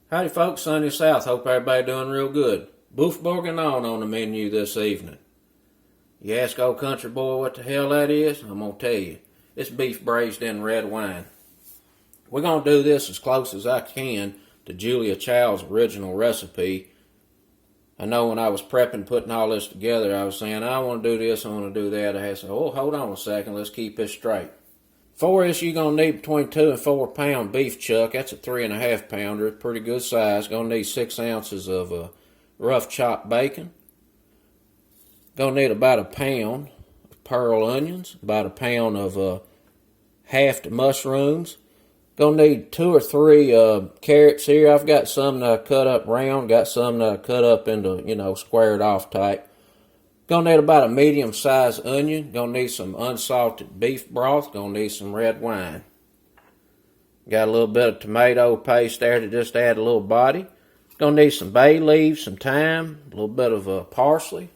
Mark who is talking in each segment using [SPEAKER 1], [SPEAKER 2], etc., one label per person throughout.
[SPEAKER 1] Howdy folks, sunny south. Hope everybody doing real good. Boeuf Bourguignon on the menu this evening. You ask old country boy what the hell that is? I'm going to tell you. It's beef braised in red wine. We're going to do this as close as I can to Julia Child's original recipe. I know when I was prepping, putting all this together, I was saying, I want to do this, I want to do that. I had to say, oh, hold on a second, let's keep this straight. For this, you're going to need between 2 and 4 pound beef chuck. That's a 3.5 pounder. It's pretty good size. Going to need 6 ounces of rough chopped bacon. Going to need about a pound of pearl onions. About a pound of halved mushrooms. Going to need 2 or 3 carrots here. I've got some that I cut up round. Got some that I cut up into, squared off type. Gonna need about a medium-sized onion. Gonna need some unsalted beef broth. Gonna need some red wine. Got a little bit of tomato paste there to just add a little body. Gonna need some bay leaves, some thyme, a little bit of parsley,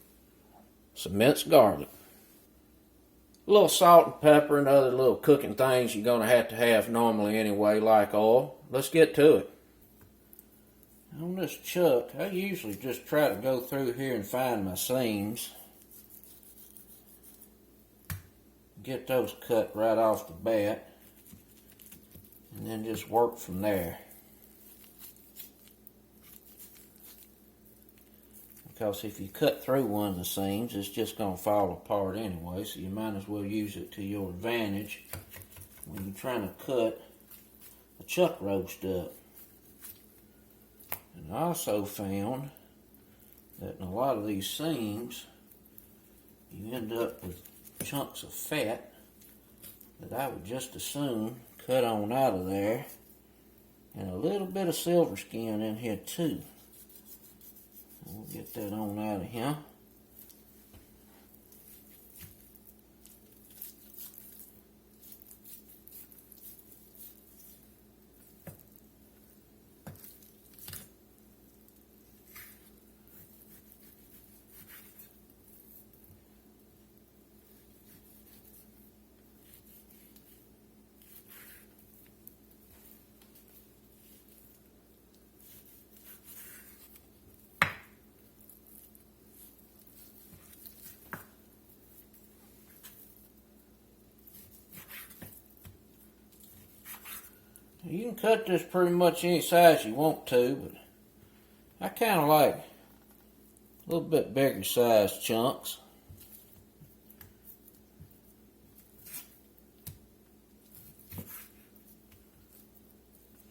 [SPEAKER 1] some minced garlic. A little salt and pepper and other little cooking things you're gonna have to have normally anyway, like oil. Let's get to it. On this chuck, I usually just try to go through here and find my seams. Get those cut right off the bat, and then just work from there. Because if you cut through one of the seams, it's just going to fall apart anyway, so you might as well use it to your advantage when you're trying to cut a chuck roast up. And I also found that in a lot of these seams, you end up with chunks of fat that I would just as soon cut on out of there, and a little bit of silver skin in here too. We'll get that on out of here. You can cut this pretty much any size you want to, but I kind of like a little bit bigger size chunks.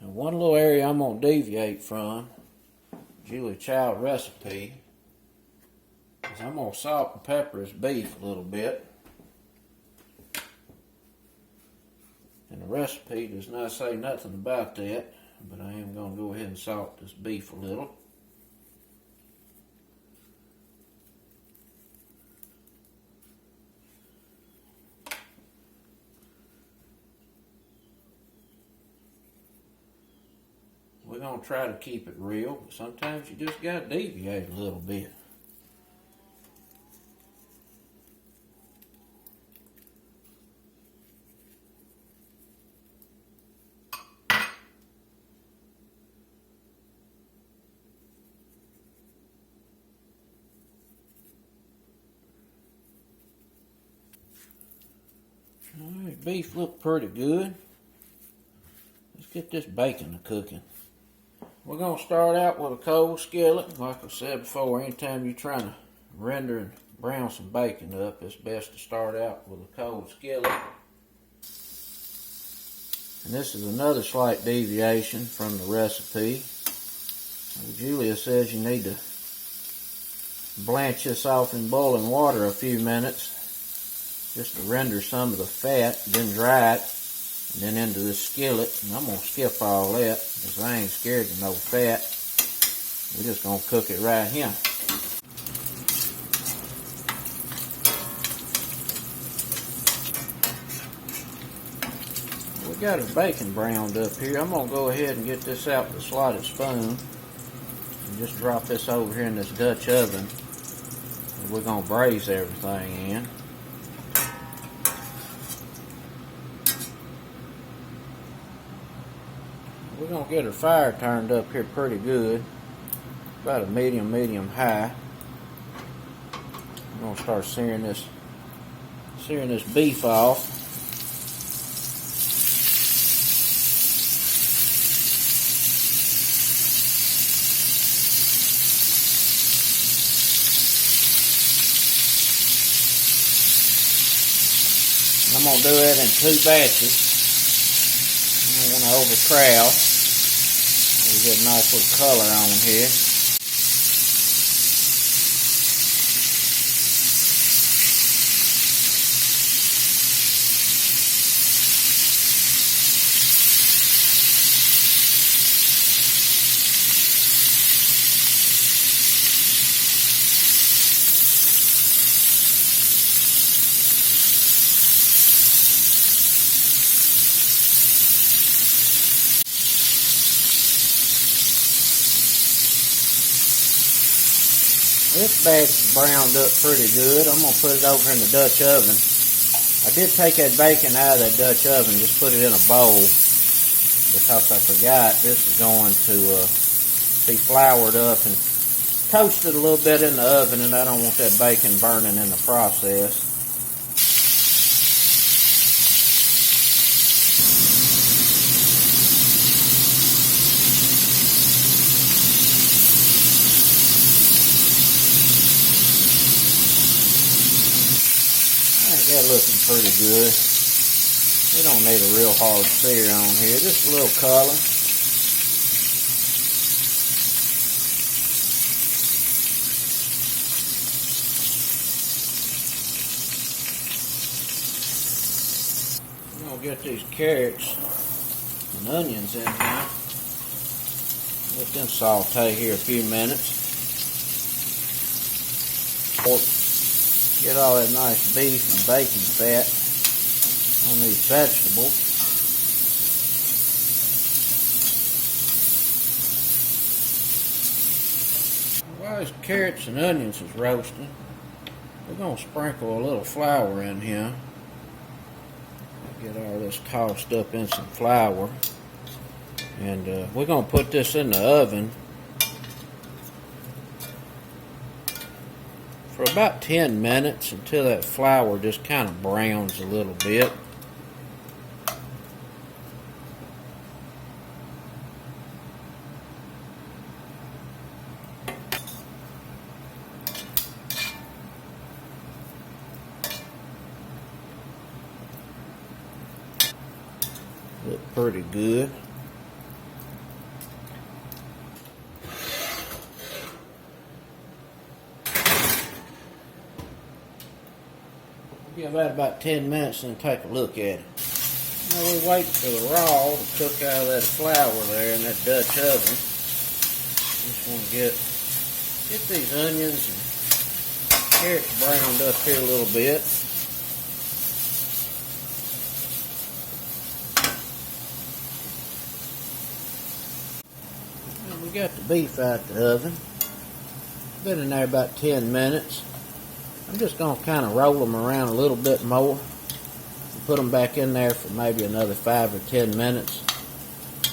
[SPEAKER 1] And one little area I'm going to deviate from Julia Child recipe is I'm going to salt and pepper this beef a little bit. And the recipe does not say nothing about that, but I am going to go ahead and salt this beef a little. We're going to try to keep it real, but sometimes you just got to deviate a little bit. Alright, beef look pretty good. Let's get this bacon to cooking. We're going to start out with a cold skillet. Like I said before, anytime you're trying to render and brown some bacon up, it's best to start out with a cold skillet. And this is another slight deviation from the recipe. Julia says you need to blanch this off in boiling water a few minutes just to render some of the fat, then dry it, and then into the skillet. And I'm going to skip all that because I ain't scared of no fat. We're just going to cook it right here. We got our bacon browned up here. I'm going to go ahead and get this out with a slotted spoon and just drop this over here in this Dutch oven. And we're going to braise everything in. We're gonna get our fire turned up here pretty good, about a medium high. I'm gonna start searing this beef off. I'm going to do it in 2 batches. I don't want to overcrowd. We get a nice little color on here. This batch is browned up pretty good. I'm going to put it over in the Dutch oven. I did take that bacon out of that Dutch oven, just put it in a bowl, because I forgot this is going to be floured up and toasted a little bit in the oven, and I don't want that bacon burning in the process. That looking pretty good. We don't need a real hard sear on here, just a little color. I'm gonna get these carrots and onions in here. Let them saute here a few minutes. Get all that nice beef and bacon fat on these vegetables. While these carrots and onions is roasting, we're going to sprinkle a little flour in here. Get all this tossed up in some flour. And we're going to put this in the oven for about 10 minutes until that flour just kind of browns a little bit. Look pretty good. Give that about 10 minutes and take a look at it. Now we wait for the raw to cook out of that flour there in that Dutch oven. Just want to get these onions and carrots browned up here a little bit. And we got the beef out the oven. Been in there about 10 minutes. I'm just going to kind of roll them around a little bit more and put them back in there for maybe another 5 or 10 minutes.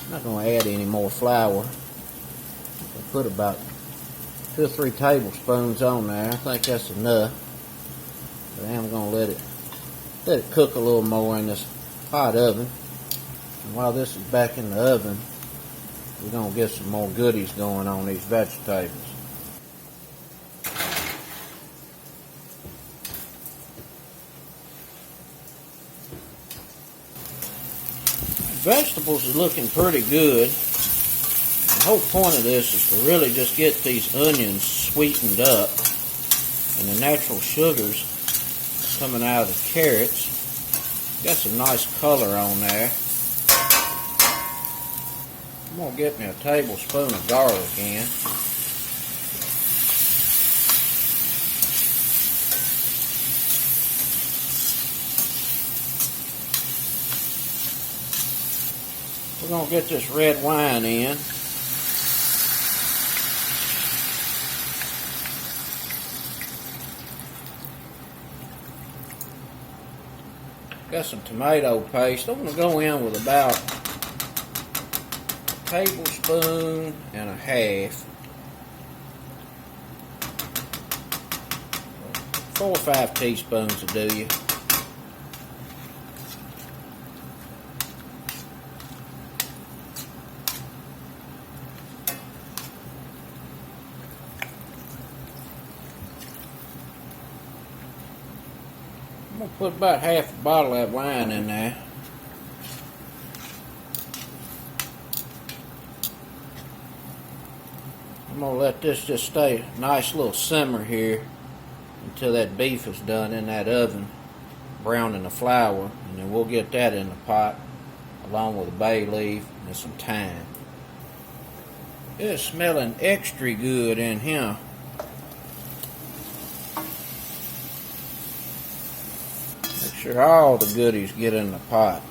[SPEAKER 1] I'm not going to add any more flour. I'll put about 2 or 3 tablespoons on there. I think that's enough. But I'm going to let it cook a little more in this hot oven. And while this is back in the oven, we're going to get some more goodies going on these vegetables. Vegetables are looking pretty good. The whole point of this is to really just get these onions sweetened up and the natural sugars coming out of the carrots. Got some nice color on there. I'm going to get me a tablespoon of garlic in. We're going to get this red wine in. Got some tomato paste. I'm going to go in with about tablespoon and a half, 4 or 5 teaspoons will do you. I'm going to put about half a bottle of that wine in there. I'm going to let this just stay a nice little simmer here until that beef is done in that oven, browning the flour, and then we'll get that in the pot along with a bay leaf and some thyme. It's smelling extra good in here. Make sure all the goodies get in the pot.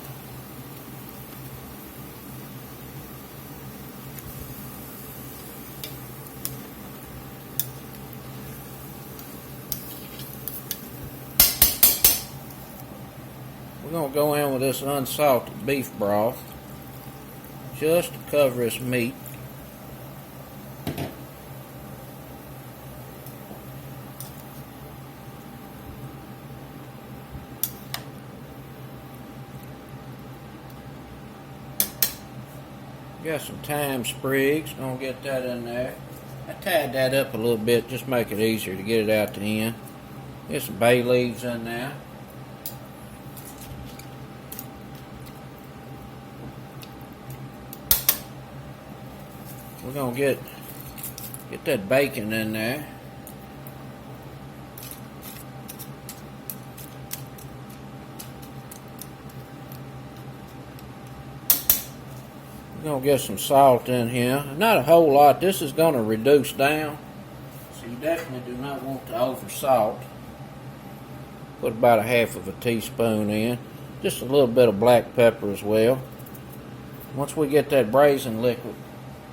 [SPEAKER 1] We're going to go in with this unsalted beef broth just to cover this meat. Got some thyme sprigs, gonna get that in there. I tied that up a little bit, just make it easier to get it out the end. Get some bay leaves in there. We're gonna get that bacon in there. We're going to get some salt in here. Not a whole lot. This is going to reduce down. So you definitely do not want to over salt. Put about a half of a teaspoon in. Just a little bit of black pepper as well. Once we get that braising liquid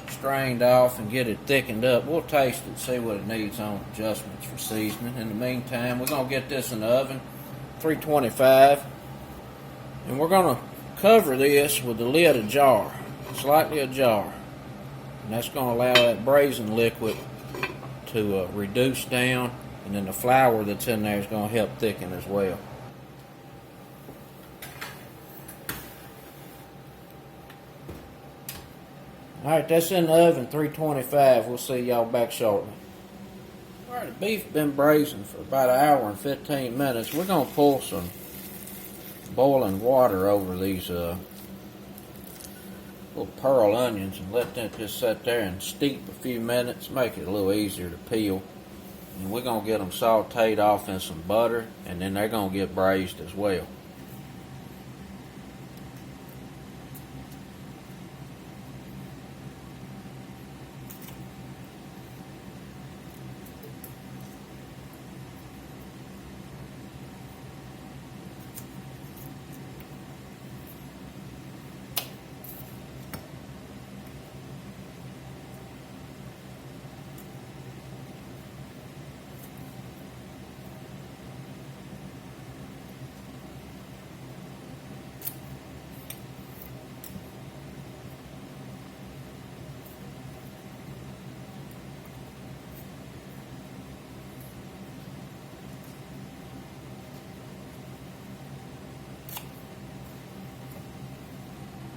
[SPEAKER 1] strained off and get it thickened up, we'll taste it, see what it needs on adjustments for seasoning. In the meantime, we're going to get this in the oven, 325. And we're going to cover this with the lid ajar. Slightly ajar, and that's going to allow that braising liquid to reduce down, and then the flour that's in there is going to help thicken as well. Alright, that's in the oven, 325. We'll see y'all back shortly. Alright, the beef's been braising for about an hour and 15 minutes. We're going to pour some boiling water over these little pearl onions and let them just sit there and steep a few minutes, make it a little easier to peel. And we're going to get them sauteed off in some butter, and then they're going to get braised as well.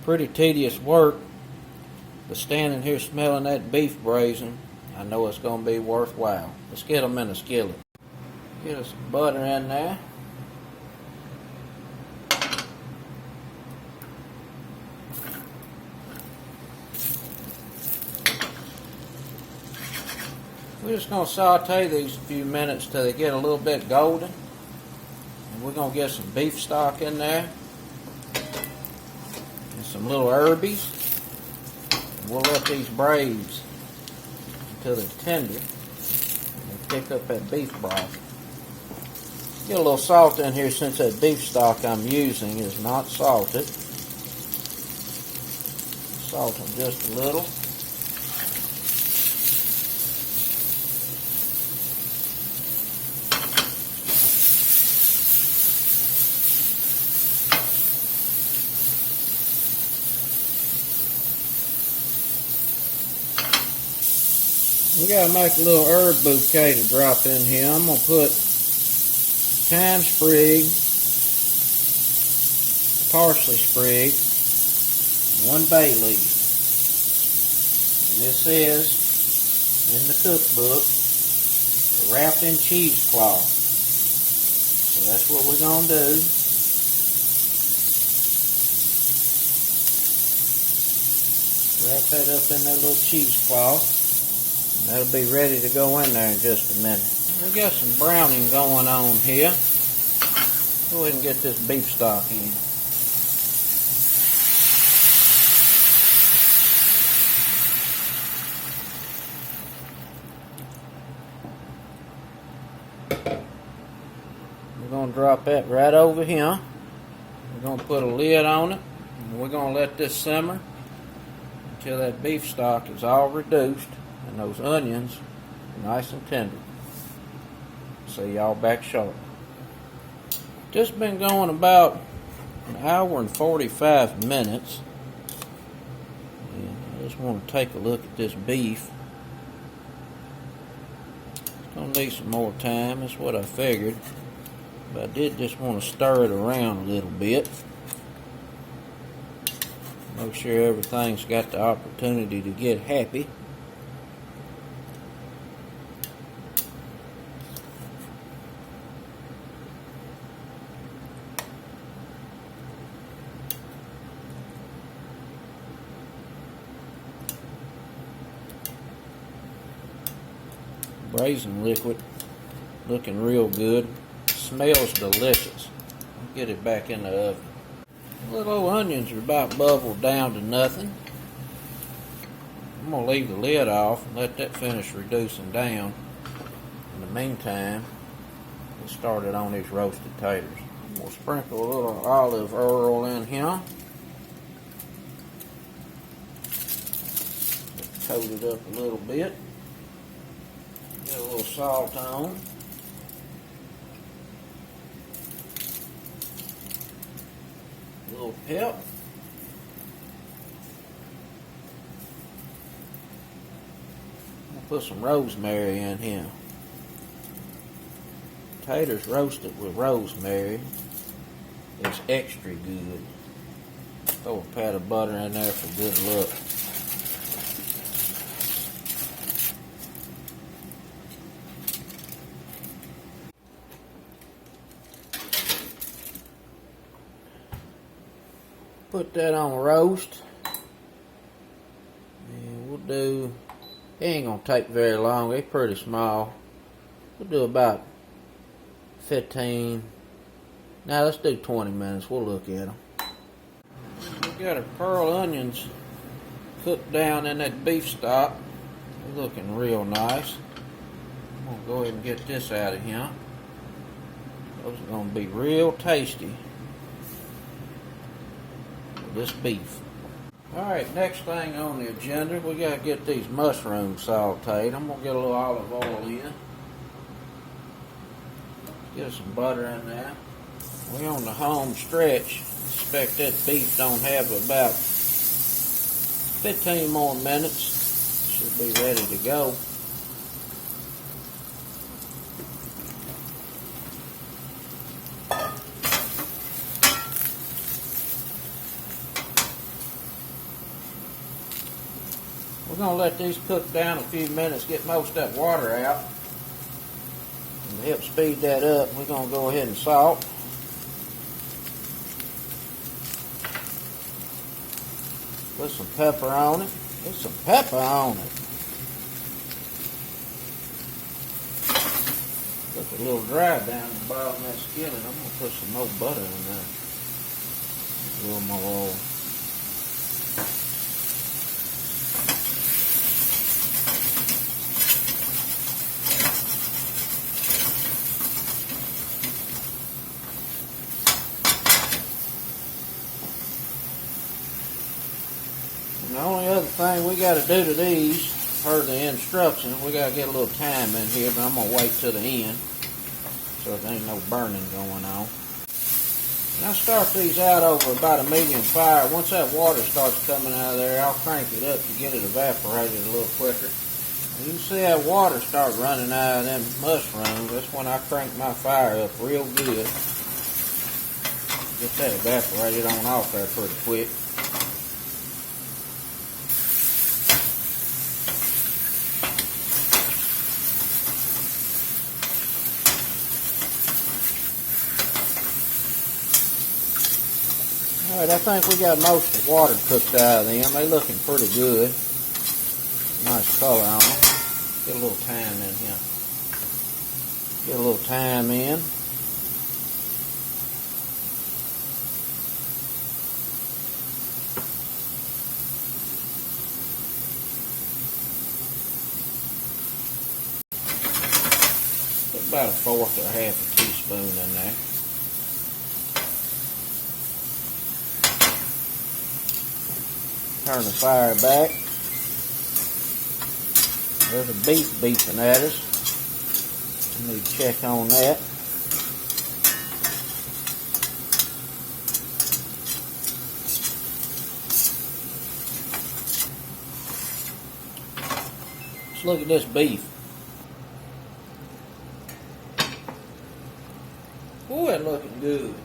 [SPEAKER 1] Pretty tedious work, but standing here smelling that beef braising, I know it's going to be worthwhile. Let's get them in a skillet. Get us some butter in there. We're just going to saute these a few minutes till they get a little bit golden. And we're going to get some beef stock in there. And some little herbies. And we'll let these braise until they're tender. And pick up that beef broth. Get a little salt in here since that beef stock I'm using is not salted. Salt them just a little. We gotta make a little herb bouquet to drop in here. I'm gonna put thyme sprig, parsley sprig, and 1 bay leaf. And this says in the cookbook, wrapped in cheesecloth. So that's what we're gonna do. Wrap that up in that little cheesecloth. That'll be ready to go in there in just a minute. We got some browning going on here. Go ahead and get this beef stock in. We're going to drop that right over here. We're going to put a lid on it. And we're going to let this simmer until that beef stock is all reduced and those onions are nice and tender. See y'all back shortly. Just been going about 1 hour and 45 minutes. And I just want to take a look at this beef. It's going to need some more time. That's what I figured. But I did just want to stir it around a little bit. Make sure everything's got the opportunity to get happy. Braising liquid looking real good. Smells delicious. I'll get it back in the oven. Little old onions are about bubbled down to nothing. I'm going to leave the lid off and let that finish reducing down. In the meantime, we'll start it on these roasted taters. We'll sprinkle a little olive oil in here. Coat it up a little bit. Get a little salt on. A little pep. I'll put some rosemary in here. Taters roasted with rosemary is extra good. Throw a pat of butter in there for good look. Put that on roast, and we'll do, it ain't gonna take very long, they're pretty small. We'll do about 15, now let's do 20 minutes, we'll look at them. We got our pearl onions cooked down in that beef stock. They're looking real nice. I'm gonna go ahead and get this out of here. Those are gonna be real tasty. This beef. Alright, next thing on the agenda, we gotta get these mushrooms sauteed. I'm gonna get a little olive oil in. Get some butter in there. We're on the home stretch. Expect that beef don't have about 15 more minutes. Should be ready to go. We're going to let these cook down a few minutes, get most of that water out. And to help speed that up, we're going to go ahead and salt. Put some pepper on it. Put some pepper on it. Look a little dry down the bottom of that skillet. I'm going to put some more butter in there. A little more oil. The only other thing we got to do to these, per the instructions, we got to get a little time in here, but I'm going to wait till the end so there ain't no burning going on. And I start these out over about a medium fire. Once that water starts coming out of there, I'll crank it up to get it evaporated a little quicker. You can see that water start running out of them mushrooms. That's when I crank my fire up real good. Get that evaporated on off there pretty quick. Alright, I think we got most of the water cooked out of them. They looking pretty good. Nice color on them. Get a little thyme in here. Get a little thyme in. Put about a fourth or half a teaspoon in there. Turn the fire back. There's a beef beeping at us. I need to check on that. Let's look at this beef. Boy, it's looking good.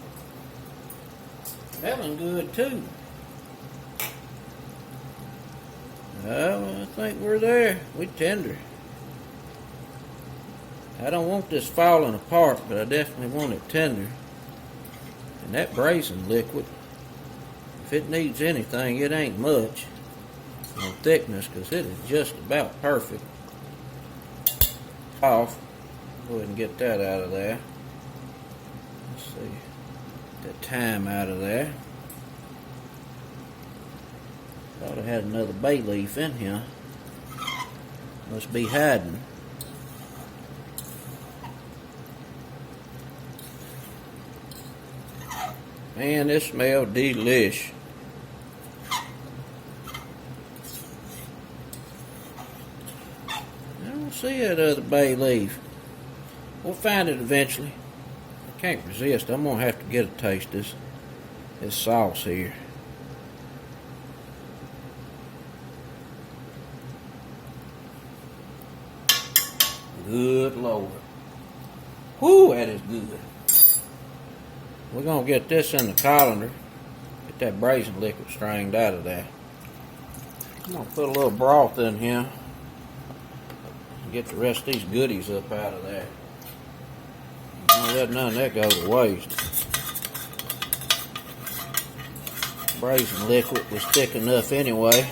[SPEAKER 1] Smelling good too. Well, I think we're there. We're tender. I don't want this falling apart, but I definitely want it tender. And that braising liquid, if it needs anything, it ain't much on thickness, because it is just about perfect. Off. Go ahead and get that out of there. Let's see. Get that thyme out of there. Thought I had another bay leaf in here. Must be hiding. Man, this smells delish. I don't see that other bay leaf. We'll find it eventually. I can't resist. I'm gonna have to get a taste of this sauce here. Good Lord. Whoo, that is good. We're going to get this in the colander. Get that braising liquid strained out of there. I'm going to put a little broth in here. And get the rest of these goodies up out of there. Don't let none of that go to waste. Braising liquid was thick enough anyway.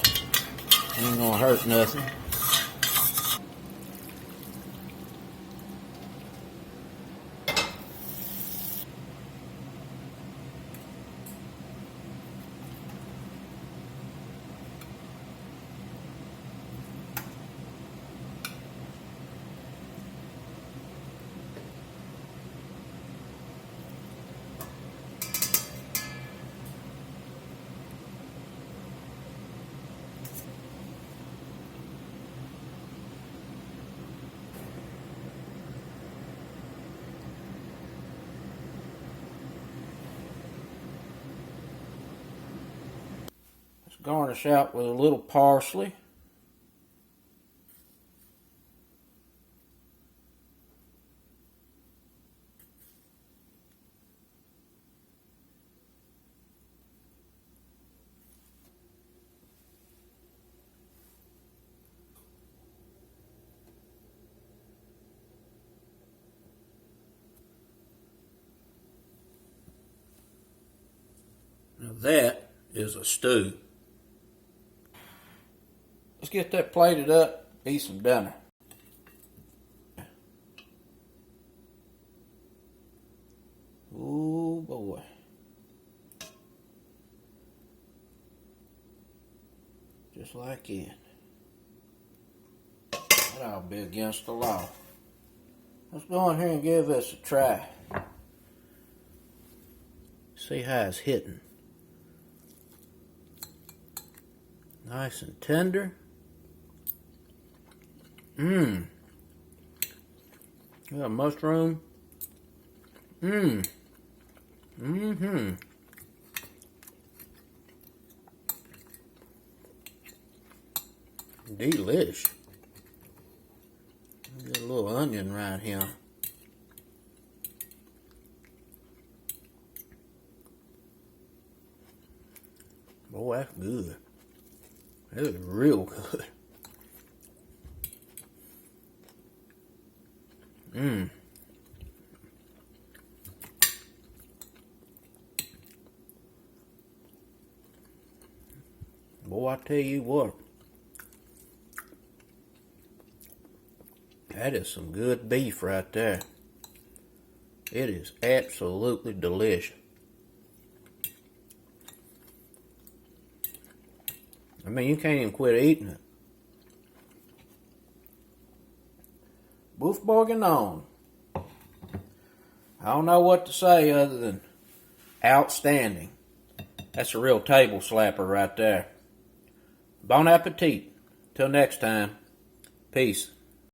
[SPEAKER 1] Ain't going to hurt nothing. Garnish out with a little parsley. Now that is a stew. Let's get that plated up, eat some dinner. Ooh boy. Just like it. That'll be against the law. Let's go in here and give this a try. See how it's hitting. Nice and tender. Mmm. Got mushroom. Mmm. Mm-hmm. Delish. Get a little onion right here. Boy, that's good. That is real good. Mmm. Boy, I tell you what. That is some good beef right there. It is absolutely delicious. I mean, you can't even quit eating it. Boeuf Bourguignon. I don't know what to say other than outstanding. That's a real table slapper right there. Bon appetit. Till next time. Peace.